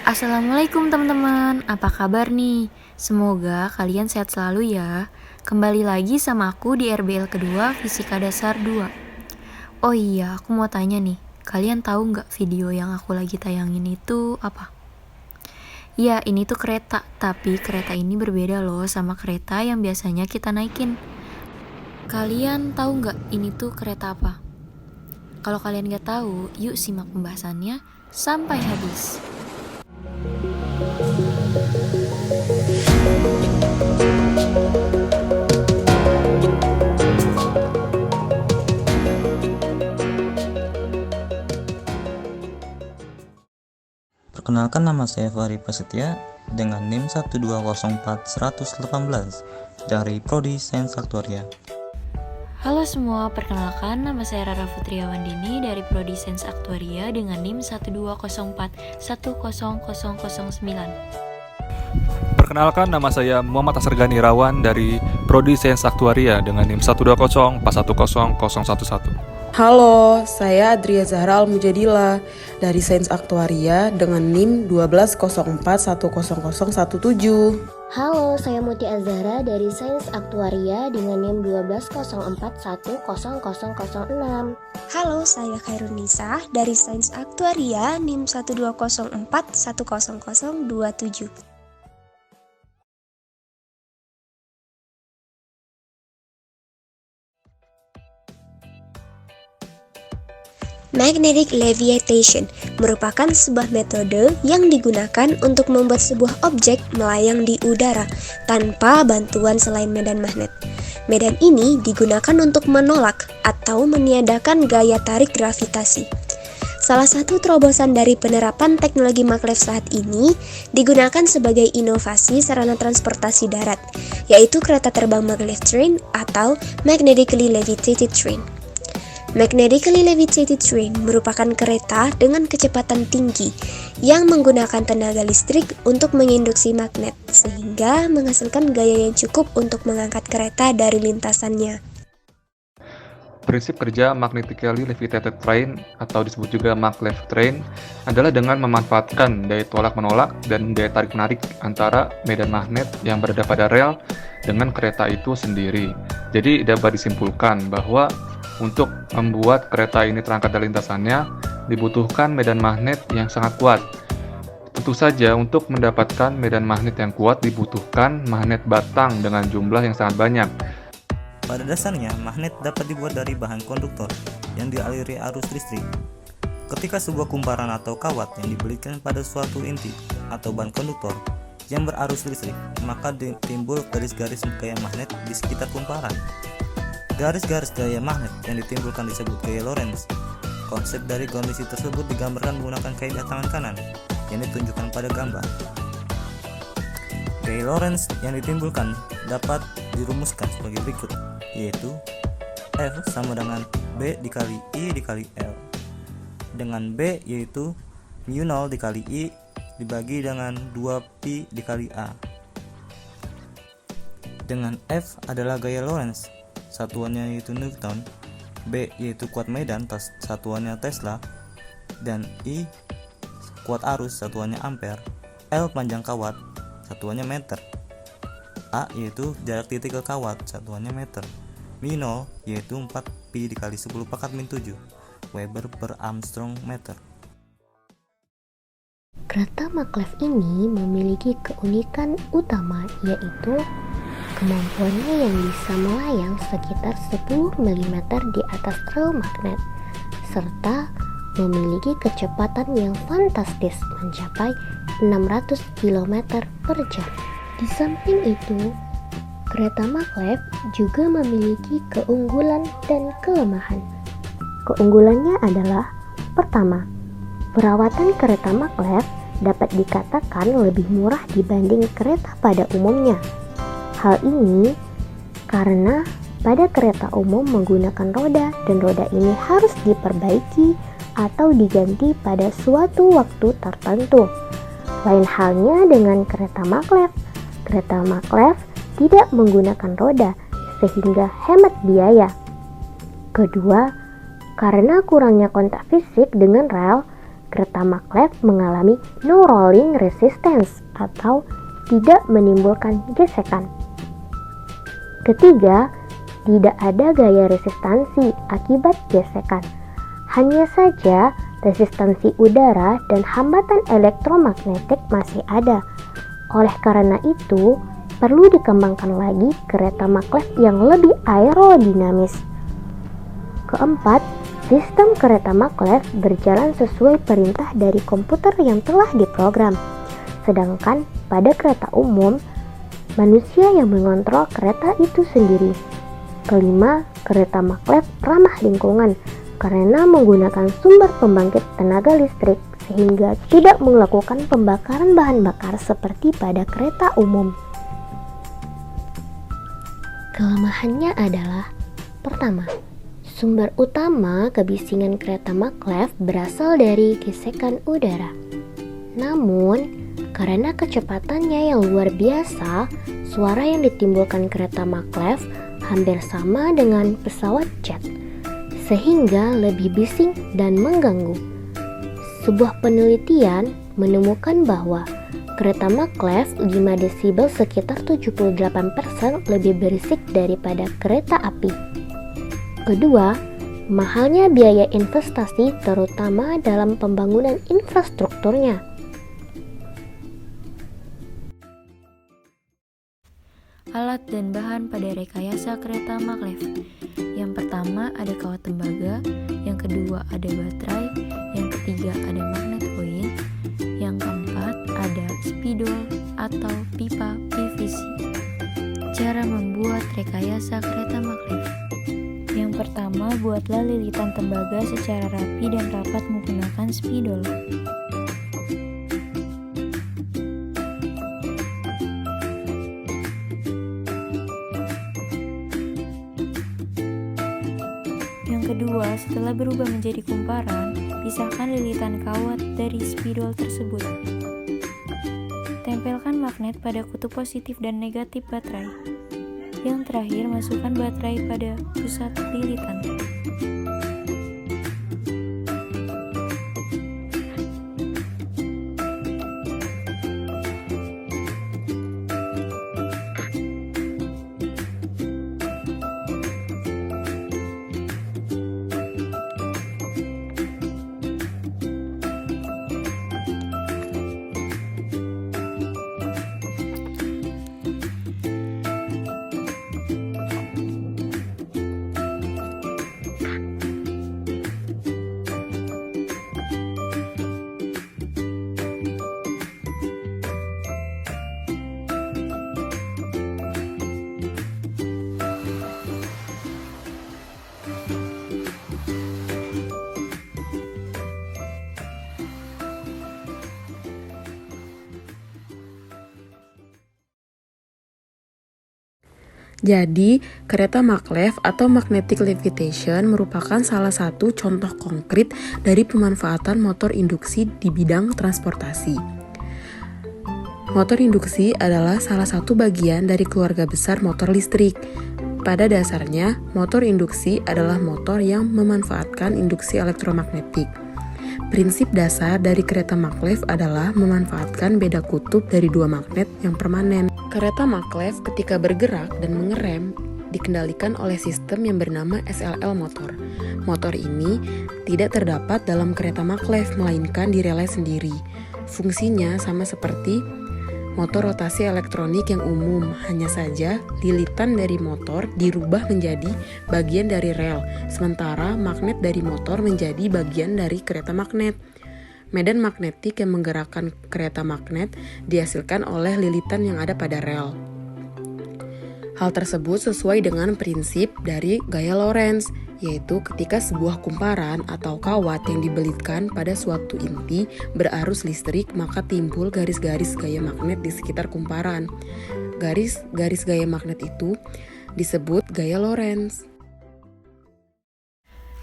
Assalamualaikum teman-teman, apa kabar nih? Semoga kalian sehat selalu ya. Kembali lagi sama aku di RBL kedua Fisika Dasar 2. Oh iya, aku mau tanya nih, kalian tahu nggak video yang aku lagi tayangin itu apa? Ya, ini tuh kereta, tapi kereta ini berbeda loh sama kereta yang biasanya kita naikin. Kalian tahu nggak ini tuh kereta apa? Kalau kalian nggak tahu, yuk simak pembahasannya sampai habis. Perkenalkan, nama saya Fahri Prasetya dengan NIM 1204118 dari Prodi Sains Aktuaria. Halo semua, perkenalkan nama saya Rara Futriawandini dari Prodi Sains Aktuaria dengan NIM 120410009. Perkenalkan, nama saya Muhammad Asrgani Irawan dari Prodi Sains Aktuaria dengan NIM 120410011. Halo, saya Adria Zahra Al-Mujadila dari Sains Aktuaria dengan NIM 120410017. Halo, saya Muti Azhara dari Sains Aktuaria dengan NIM 120410006. Halo, saya Khairunisa dari Sains Aktuaria NIM 120410027. Magnetic levitation merupakan sebuah metode yang digunakan untuk membuat sebuah objek melayang di udara tanpa bantuan selain medan magnet. Medan ini digunakan untuk menolak atau meniadakan gaya tarik gravitasi. Salah satu terobosan dari penerapan teknologi maglev saat ini digunakan sebagai inovasi sarana transportasi darat, yaitu kereta terbang maglev train atau magnetically levitated train. Magnetically levitated train merupakan kereta dengan kecepatan tinggi yang menggunakan tenaga listrik untuk menginduksi magnet, sehingga menghasilkan gaya yang cukup untuk mengangkat kereta dari lintasannya. Prinsip kerja magnetically levitated train atau disebut juga maglev train adalah dengan memanfaatkan daya tolak-menolak dan daya tarik-menarik antara medan magnet yang berada pada rel dengan kereta itu sendiri. Jadi dapat disimpulkan bahwa untuk membuat kereta ini terangkat dari lintasannya dibutuhkan medan magnet yang sangat kuat. Tentu saja untuk mendapatkan medan magnet yang kuat dibutuhkan magnet batang dengan jumlah yang sangat banyak. Pada dasarnya, magnet dapat dibuat dari bahan konduktor yang dialiri arus listrik. Ketika sebuah kumparan atau kawat yang diberikan pada suatu inti atau bahan konduktor yang berarus listrik, maka timbul garis-garis gaya magnet di sekitar kumparan. Garis-garis gaya magnet yang ditimbulkan disebut gaya Lorentz. Konsep dari kondisi tersebut digambarkan menggunakan kaidah tangan kanan yang ditunjukkan pada gambar. Gaya Lorentz yang ditimbulkan dapat dirumuskan sebagai berikut, yaitu F sama dengan B dikali I dikali L, dengan B yaitu mu0 dikali I dibagi dengan 2pi dikali A. Dengan F adalah gaya Lorentz, satuannya yaitu Newton, B yaitu kuat medan, satuannya Tesla, dan I kuat arus, satuannya ampere, L panjang kawat, satuannya meter, A yaitu jarak titik ke kawat, satuannya meter, mu0 yaitu 4pi dikali 10⁻⁷ Weber per Armstrong meter. Kereta maglev ini memiliki keunikan utama, yaitu kemampuannya yang bisa melayang sekitar 10 mm di atas rel magnet, serta memiliki kecepatan yang fantastis mencapai 600 km per jam. Di samping itu, kereta maglev juga memiliki keunggulan dan kelemahan. Keunggulannya adalah: pertama, perawatan kereta maglev dapat dikatakan lebih murah dibanding kereta pada umumnya. Hal ini karena pada kereta umum menggunakan roda dan roda ini harus diperbaiki atau diganti pada suatu waktu tertentu. Lain halnya dengan kereta maglev. Kereta maglev tidak menggunakan roda sehingga hemat biaya. Kedua, karena kurangnya kontak fisik dengan rel, kereta maglev mengalami no rolling resistance atau tidak menimbulkan gesekan. Ketiga, tidak ada gaya resistansi akibat gesekan. Hanya saja resistansi udara dan hambatan elektromagnetik masih ada. Oleh karena itu, perlu dikembangkan lagi kereta maglev yang lebih aerodinamis. Keempat, sistem kereta maglev berjalan sesuai perintah dari komputer yang telah diprogram. Sedangkan pada kereta umum, manusia yang mengontrol kereta itu sendiri. Kelima, kereta maglev ramah lingkungan karena menggunakan sumber pembangkit tenaga listrik sehingga tidak melakukan pembakaran bahan bakar seperti pada kereta umum. Kelemahannya adalah: pertama, sumber utama kebisingan kereta maglev berasal dari gesekan udara. Namun, karena kecepatannya yang luar biasa, suara yang ditimbulkan kereta maglev hampir sama dengan pesawat jet, sehingga lebih bising dan mengganggu. Sebuah penelitian menemukan bahwa kereta maglev 5 desibel sekitar 78% lebih berisik daripada kereta api. Kedua, mahalnya biaya investasi terutama dalam pembangunan infrastrukturnya. Alat dan bahan pada rekayasa kereta maglev. Yang pertama ada kawat tembaga, yang kedua ada baterai, yang ketiga ada magnet koin, yang keempat ada spidol atau pipa PVC. Cara membuat rekayasa kereta maglev. Yang pertama, buatlah lilitan tembaga secara rapi dan rapat menggunakan spidol. Yang kedua, setelah berubah menjadi kumparan, pisahkan lilitan kawat dari spidol tersebut. Tempelkan magnet pada kutub positif dan negatif baterai. Yang terakhir, masukkan baterai pada pusat lilitan. Jadi, kereta maglev atau magnetic levitation merupakan salah satu contoh konkret dari pemanfaatan motor induksi di bidang transportasi. Motor induksi adalah salah satu bagian dari keluarga besar motor listrik. Pada dasarnya, motor induksi adalah motor yang memanfaatkan induksi elektromagnetik. Prinsip dasar dari kereta maglev adalah memanfaatkan beda kutub dari dua magnet yang permanen. Kereta maglev ketika bergerak dan mengerem dikendalikan oleh sistem yang bernama SLL motor. Motor ini tidak terdapat dalam kereta maglev melainkan di relay sendiri. Fungsinya sama seperti motor rotasi elektronik yang umum, hanya saja lilitan dari motor dirubah menjadi bagian dari rel, sementara magnet dari motor menjadi bagian dari kereta magnet. Medan magnetik yang menggerakkan kereta magnet dihasilkan oleh lilitan yang ada pada rel. Hal tersebut sesuai dengan prinsip dari gaya Lorentz, yaitu ketika sebuah kumparan atau kawat yang dibelitkan pada suatu inti berarus listrik, maka timbul garis-garis gaya magnet di sekitar kumparan. Garis-garis gaya magnet itu disebut gaya Lorentz.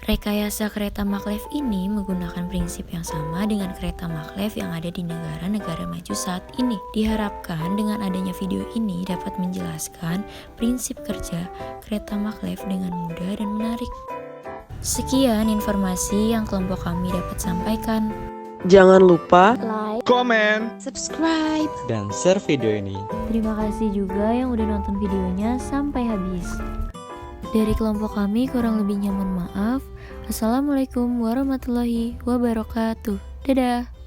Rekayasa kereta maglev ini menggunakan prinsip yang sama dengan kereta maglev yang ada di negara-negara maju saat ini. Diharapkan dengan adanya video ini dapat menjelaskan prinsip kerja kereta maglev dengan mudah dan menarik. Sekian informasi yang kelompok kami dapat sampaikan. Jangan lupa like, Subscribe. dan share video ini. Terima kasih juga yang udah nonton videonya sampai habis. Dari kelompok kami kurang lebihnya mohon maaf. Assalamualaikum warahmatullahi wabarakatuh. Dadah.